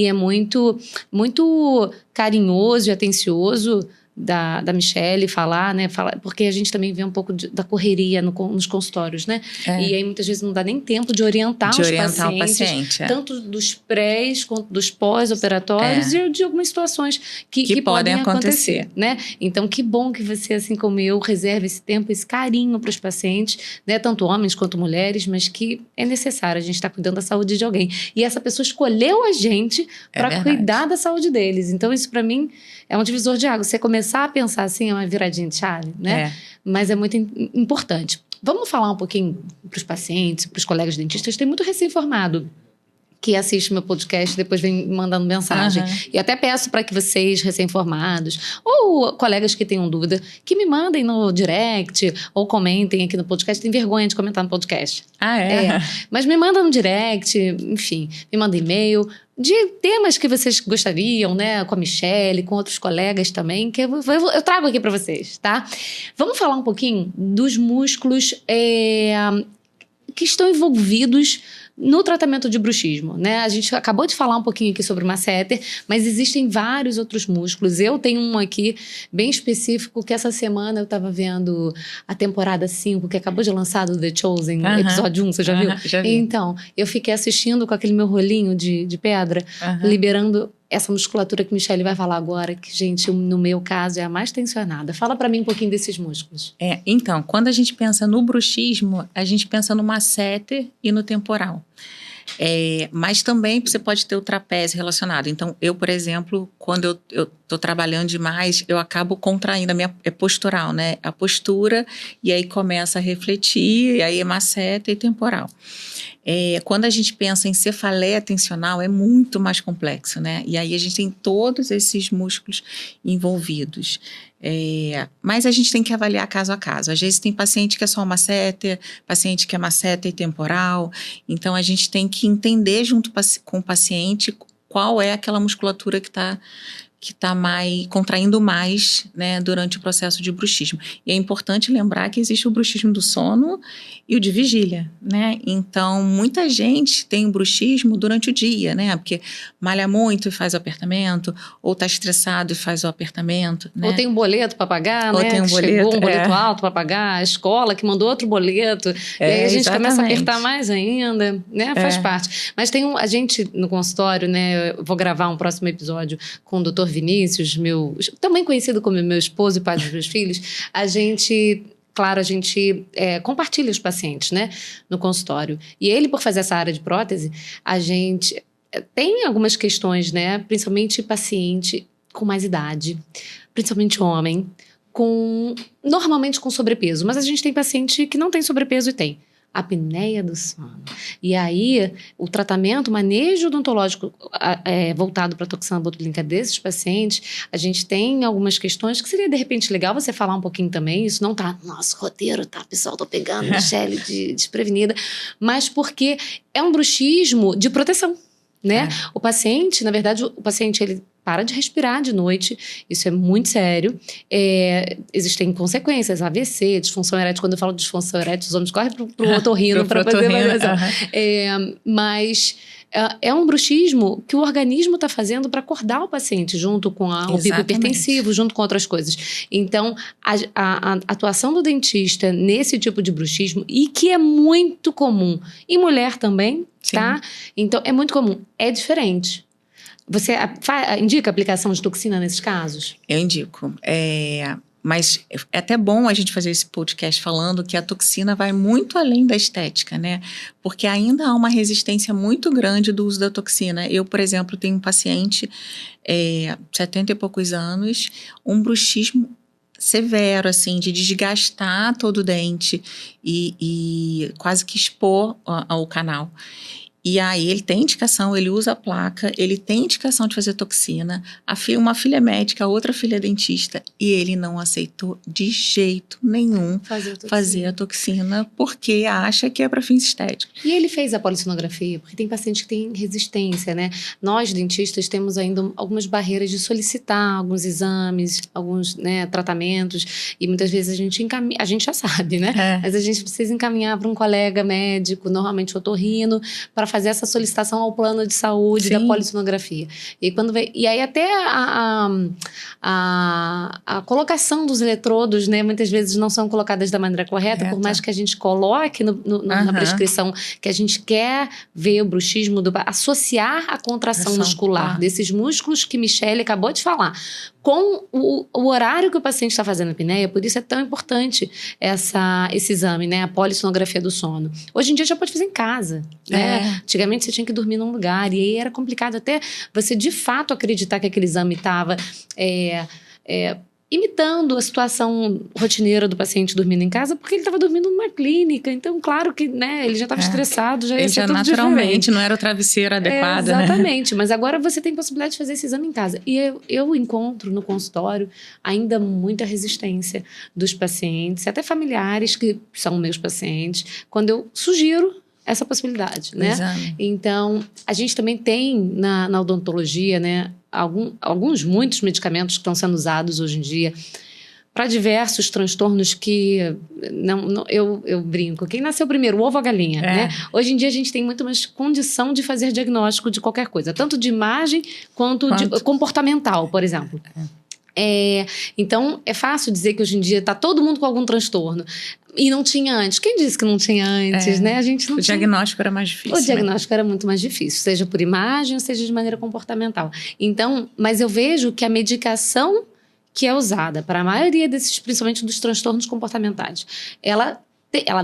E é muito, muito carinhoso e atencioso da Michele falar, né? Porque a gente também vê um pouco da correria nos consultórios, né? E aí muitas vezes não dá nem tempo de orientar os pacientes, o paciente, tanto dos prés quanto dos pós-operatórios e de algumas situações que podem acontecer, né? Então, que bom que você, assim como eu, reserve esse tempo, esse carinho para os pacientes, né? Tanto homens quanto mulheres, mas que é necessário, a gente está cuidando da saúde de alguém. E essa pessoa escolheu a gente para cuidar da saúde deles. Então, isso para mim é um divisor de água. Você começar a pensar assim é uma viradinha de chave, né? Mas é muito importante. Vamos falar um pouquinho para os pacientes, para os colegas dentistas. Tem muito recém-formado que assiste meu podcast e depois vem mandando mensagem. E até peço para que vocês, recém-formados, ou colegas que tenham dúvida, que me mandem no direct ou comentem aqui no podcast. Tem vergonha de comentar no podcast. Mas me manda no direct, enfim, me manda e-mail de temas que vocês gostariam, né? Com a Michele, com outros colegas também, que eu trago aqui para vocês, tá? Vamos falar um pouquinho dos músculos que estão envolvidos no tratamento de bruxismo, né? A gente acabou de falar um pouquinho aqui sobre o masseter, mas existem vários outros músculos. Eu tenho um aqui bem específico que essa semana eu estava vendo a temporada 5, que acabou de lançar do The Chosen, episódio 1, você já viu? Já vi. Então, eu fiquei assistindo com aquele meu rolinho de pedra, liberando essa musculatura que Michele vai falar agora, que, gente, no meu caso, é a mais tensionada. Fala pra mim um pouquinho desses músculos. Então, quando a gente pensa no bruxismo, a gente pensa no masseter e no temporal. Mas também você pode ter o trapézio relacionado. Então, eu, por exemplo, quando eu estou trabalhando demais, eu acabo contraindo, é postural, né? A postura, e aí começa a refletir, e aí é masseter e temporal. Quando a gente pensa em cefaleia tensional, é muito mais complexo, né? E aí a gente tem todos esses músculos envolvidos. Mas a gente tem que avaliar caso a caso. Às vezes tem paciente que é só masseter, paciente que é masseter e temporal. Então a gente tem que entender junto com o paciente qual é aquela musculatura que está contraindo mais, né, durante o processo de bruxismo. E é importante lembrar que existe o bruxismo do sono e o de vigília, né? Então, muita gente tem o bruxismo durante o dia, né? Porque malha muito e faz o apertamento, ou está estressado e faz o apertamento, né? Ou tem um boleto para pagar, ou né? Tem um chegou um boleto alto para pagar, a escola que mandou outro boleto, e aí a gente começa a apertar mais ainda, né? Faz parte. Mas a gente no consultório, né? Eu vou gravar um próximo episódio com o Dr. Vinícius, também conhecido como meu esposo e pai dos meus filhos. A gente compartilha os pacientes, né, no consultório. E ele, por fazer essa área de prótese, a gente tem algumas questões, né, principalmente paciente com mais idade, principalmente homem, normalmente com sobrepeso. Mas a gente tem paciente que não tem sobrepeso e tem apneia do sono. E aí, o tratamento, o manejo odontológico voltado para a toxina botulínica desses pacientes, a gente tem algumas questões que seria, de repente, legal você falar um pouquinho também. Isso não tá no nosso roteiro, tá? Pessoal, tô pegando Michele desprevenida. Mas porque é um bruxismo de proteção, né? O paciente, na verdade, ele para de respirar de noite, isso é muito sério. Existem consequências, AVC, disfunção erétil. Quando eu falo de disfunção erétil, os homens correm pro otorrino para fazer avaliação. Mas é um bruxismo que o organismo está fazendo para acordar o paciente, junto com o pico hipertensivo, junto com outras coisas. Então, a atuação do dentista nesse tipo de bruxismo, e que é muito comum em mulher também, tá? Então, é muito comum, é diferente. Você indica a aplicação de toxina nesses casos? Eu indico. Mas é até bom a gente fazer esse podcast falando que a toxina vai muito além da estética, né? Porque ainda há uma resistência muito grande do uso da toxina. Eu, por exemplo, tenho um paciente, 70 e poucos anos, um bruxismo severo, assim, de desgastar todo o dente e quase que expor o canal. E aí ele tem indicação, ele usa a placa, ele tem indicação de fazer toxina. Uma filha é médica, a outra filha é dentista, e ele não aceitou de jeito nenhum fazer a toxina porque acha que é para fins estéticos. E ele fez a polissonografia, porque tem paciente que tem resistência, né? Nós, dentistas, temos ainda algumas barreiras de solicitar alguns exames, alguns, né, tratamentos, e muitas vezes a gente já sabe, né? Mas a gente precisa encaminhar para um colega médico, normalmente otorrino, para fazer essa solicitação ao plano de saúde da polissonografia. E aí até a colocação dos eletrodos, né, muitas vezes não são colocadas da maneira correta, por mais que a gente coloque na prescrição que a gente quer ver o bruxismo, associar a contração muscular desses músculos que Michele acabou de falar com o horário que o paciente está fazendo a apneia. Por isso é tão importante esse exame, né? A polissonografia do sono. Hoje em dia já pode fazer em casa, né? Antigamente você tinha que dormir num lugar, e aí era complicado até você de fato acreditar que aquele exame estava imitando a situação rotineira do paciente dormindo em casa, porque ele estava dormindo numa clínica. Então, claro que, né, ele já estava estressado, já ia ser tudo naturalmente diferente. Não era o travesseiro adequado, exatamente, mas agora você tem possibilidade de fazer esse exame em casa. E eu encontro no consultório ainda muita resistência dos pacientes, até familiares que são meus pacientes, quando eu sugiro essa possibilidade, né? Exame. Então, a gente também tem na odontologia, né, muitos medicamentos que estão sendo usados hoje em dia para diversos transtornos que eu brinco. Quem nasceu primeiro, o ovo ou a galinha, né? Hoje em dia a gente tem muito mais condição de fazer diagnóstico de qualquer coisa, tanto de imagem quanto de comportamental, por exemplo. Então, é fácil dizer que hoje em dia está todo mundo com algum transtorno. E não tinha antes. Quem disse que não tinha antes, né? A gente não o diagnóstico era mais difícil. O diagnóstico era muito mais difícil, seja por imagem ou seja de maneira comportamental. Então, mas eu vejo que a medicação que é usada para a maioria desses, principalmente dos transtornos comportamentais, ela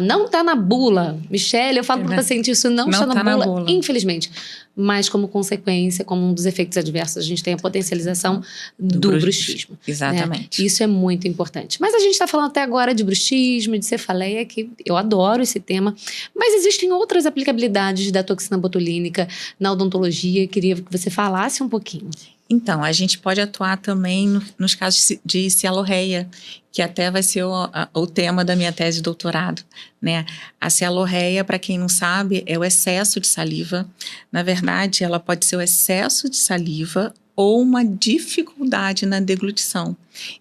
não está na bula. Michele, eu falo para o paciente, isso não está na bula, infelizmente. Mas como consequência, como um dos efeitos adversos, a gente tem a potencialização do bruxismo. Exatamente. Né? Isso é muito importante. Mas a gente está falando até agora de bruxismo, de cefaleia, que eu adoro esse tema. Mas existem outras aplicabilidades da toxina botulínica na odontologia. Queria que você falasse um pouquinho. Então, a gente pode atuar também nos casos de cialorreia, que até vai ser o tema da minha tese de doutorado, né? A cialorreia, para quem não sabe, é o excesso de saliva. Na verdade, ela pode ser o excesso de saliva ou uma dificuldade na deglutição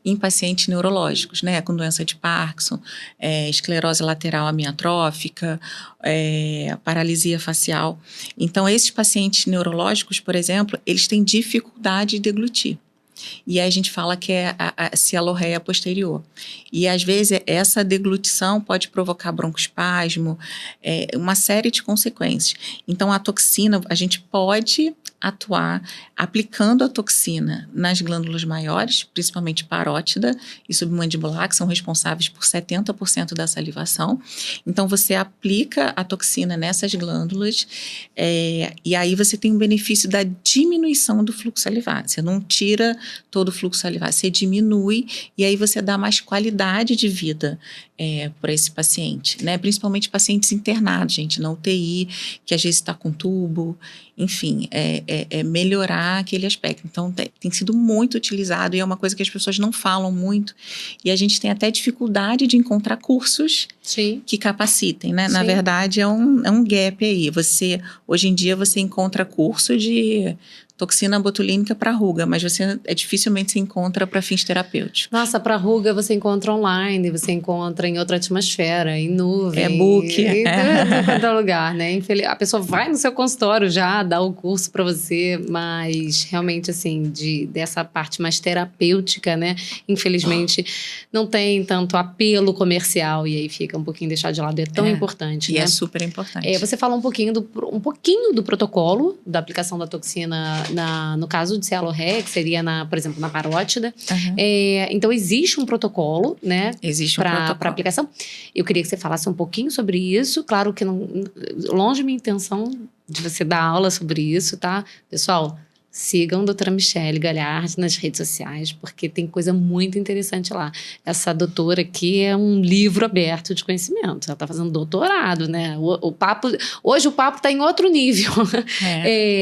em pacientes neurológicos, né, com doença de Parkinson, esclerose lateral amiotrófica, paralisia facial. Então, esses pacientes neurológicos, por exemplo, eles têm dificuldade de deglutir. E aí a gente fala que é a cialorreia posterior. E às vezes essa deglutição pode provocar broncoespasmo, uma série de consequências. Então a toxina, a gente pode atuar aplicando a toxina nas glândulas maiores, principalmente parótida e submandibular, que são responsáveis por 70% da salivação. Então você aplica a toxina nessas glândulas e aí você tem o benefício da diminuição do fluxo salivar. Você não tira todo o fluxo salivar, você diminui e aí você dá mais qualidade de vida para esse paciente, né? Principalmente pacientes internados, gente, na UTI, que às vezes está com tubo, enfim, melhorar aquele aspecto. Então, tem sido muito utilizado e é uma coisa que as pessoas não falam muito e a gente tem até dificuldade de encontrar cursos que capacitem, né? Sim. Na verdade, é um gap aí. Hoje em dia, você encontra curso de toxina botulínica para ruga, mas você dificilmente se encontra para fins terapêuticos. Nossa, para ruga você encontra online, você encontra em outra atmosfera, em nuvem. E-book. Em qualquer lugar, né? A pessoa vai no seu consultório já, dá o curso para você, mas realmente, assim, dessa parte mais terapêutica, né? Infelizmente, não tem tanto apelo comercial e aí fica um pouquinho deixado de lado. É tão importante, né? E é super importante. Você falou um pouquinho do protocolo da aplicação da toxina no caso de cialorreia, que seria, por exemplo, na parótida. Uhum. Então, existe um protocolo, né? Existe para aplicação. Eu queria que você falasse um pouquinho sobre isso. Claro que longe minha intenção de você dar aula sobre isso, tá? Pessoal, sigam a doutora Michele Galhardi nas redes sociais, porque tem coisa muito interessante lá. Essa doutora aqui é um livro aberto de conhecimento. Ela está fazendo doutorado, né? Hoje o papo está em outro nível.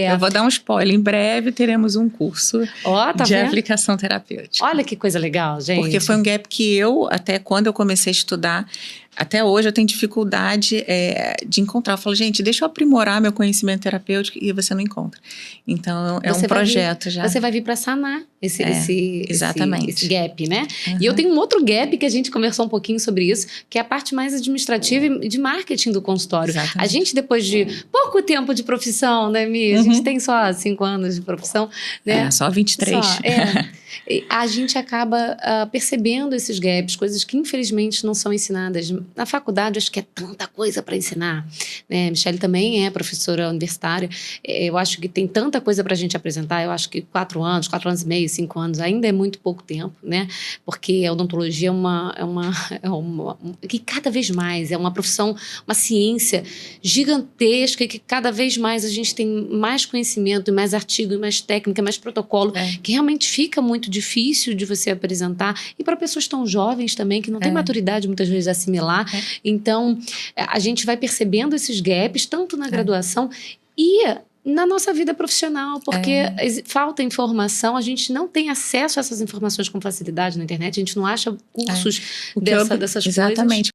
Eu vou dar um spoiler. Em breve teremos um curso de aplicação terapêutica. Olha que coisa legal, gente. Porque foi um gap que até quando eu comecei a estudar, até hoje eu tenho dificuldade de encontrar. Eu falo, gente, deixa eu aprimorar meu conhecimento terapêutico e você não encontra. Então, um projeto já. Você vai vir para sanar exatamente. esse gap, né? E eu tenho um outro gap que a gente conversou um pouquinho sobre isso, que é a parte mais administrativa e de marketing do consultório. Exatamente. A gente, depois de pouco tempo de profissão, né, Mi? A gente tem só 5 anos de profissão, né? Só 23. A gente acaba percebendo esses gaps, coisas que infelizmente não são ensinadas. Na faculdade, acho que é tanta coisa para ensinar, né? Michele também é professora universitária. Eu acho que tem tanta coisa para a gente apresentar. Eu acho que 4 anos e meio, 5 anos ainda é muito pouco tempo, né? Porque a odontologia que cada vez mais é uma profissão, uma ciência gigantesca, que cada vez mais a gente tem mais conhecimento, mais artigo, mais técnica, mais protocolo, que realmente fica muito difícil de você apresentar, e para pessoas tão jovens também, que não têm maturidade muitas vezes a assimilar. Então, a gente vai percebendo esses gaps, tanto na graduação e na nossa vida profissional, porque falta informação, a gente não tem acesso a essas informações com facilidade na internet, a gente não acha cursos dessas coisas. Exatamente.